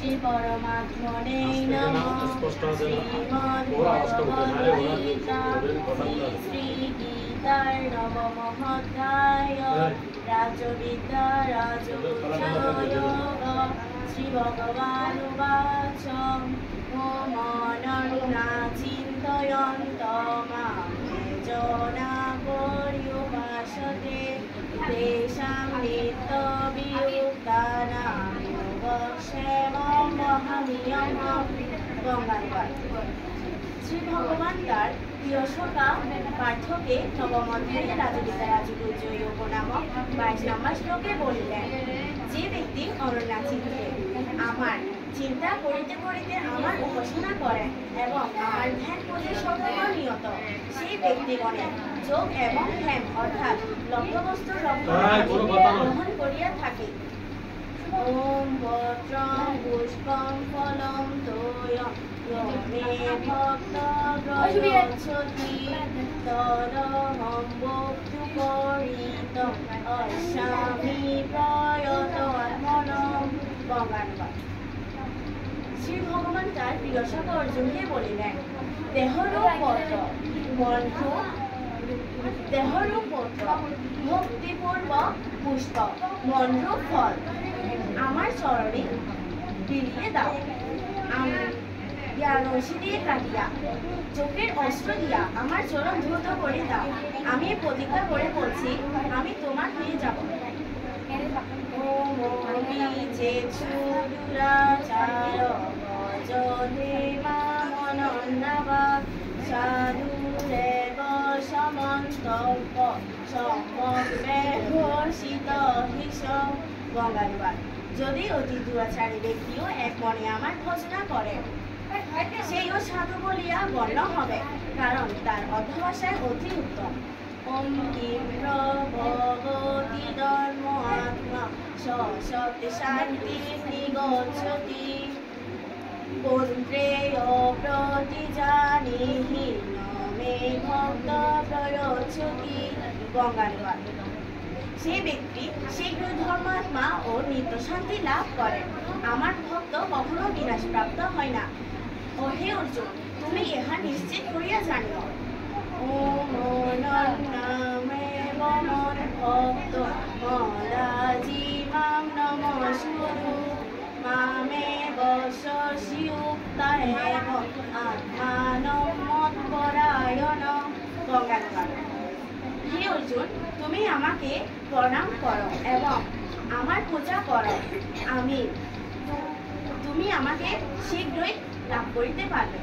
শ্রী পরমাত্মনে নমঃ। শ্রীমদ্ভগবদ্গীতা শ্রী গীতার নবম অধ্যায় রাজবিদ্যা রাজযোগ শ্রী ভগবানুবাচ ওম অনন্যা চিন্তয়ন্ত মাম জনা পর্যুপাসতে তেষাং নিত্যবিয়ুক্তানাং যোগক্ষেমং মহামিয়মঃ। গঙ্গানুবাদ। শ্রী ভগবান তার প্রিয় সখা পার্থকে নবম অধ্যায়ে রাজবিদ্যা রাজযোগ নামক 22 নম্বর শ্লোকে বললেন, যে ব্যক্তি অনন্যা চিত্তে আমার চিন্তা করিতে করিতে আমার উপাসনা করেন এবং আমার ধ্যান করে সতত নিয়ত, সেই ব্যক্তিগণের যোগ এবং ধ্যান অর্থাৎ লক্ষ্যবস্তু গ্রহণ করিয়া থাকে। ওম ভদ্রং পুষ্পং ফলং তোয়ং মে ভক্ত প্রয়চ্ছতি তদহং ভোক্তু পরিতং অস্মামি প্রয়তাত্মনঃ। গঙ্গানুবাদ। শ্রী ভগবান তার প্রিয় সখা অর্জুনকে বলিলেন, দেহরূপ পত্র ভক্তিপূর্বক পুষ্প মনরূপ ফল আমার চরণে বিলিয়ে দাও। রশি দিয়ে কাটিয়া চোখের অস্ত্র দিয়া আমার চরণ ধৌত করে দাও। আমি প্রতিজ্ঞা করে বলছি, আমি তোমার হয়ে যাব। গঙ্গানুবাদ। যদি অতি দুরাচারী ব্যক্তিও এক মনে আমার ভজনা করে, সেইও সাধু বলিয়া গণ্য হবে, কারণ তার অধ্যবসায় অতি উত্তম। ওম তীব্র ভগবতী ধর্ম আত্মা সত্যে শান্তি নিগচ্ছতি পুত্রেয় প্রতিজানিহি মে ভক্ত প্রয়চ্ছতি। গঙ্গানুবাদ। সেই ব্যক্তি শীঘ্রই ধর্মাত্মা ও নিত্য শান্তি লাভ করে। আমার ভক্ত কখনো বিনাশপ্রাপ্ত হয় না। ও হে অর্জুন, তুমি ইহা নিশ্চিত করিয়া জানিও। ওম অনন্যমেব মদ্ভক্ত মদাজিমাং নমস্কুরু মামেব শশিয়ুক্তায়েব আত্মানং মৎপরায়ণঃ। গঙ্গানুবাদ। হে অর্জুন, তুমি আমাকে প্রণাম করো এবং আমার পূজা করো, তুমি আমাকে শীঘ্রই লাভ করিতে পারবে।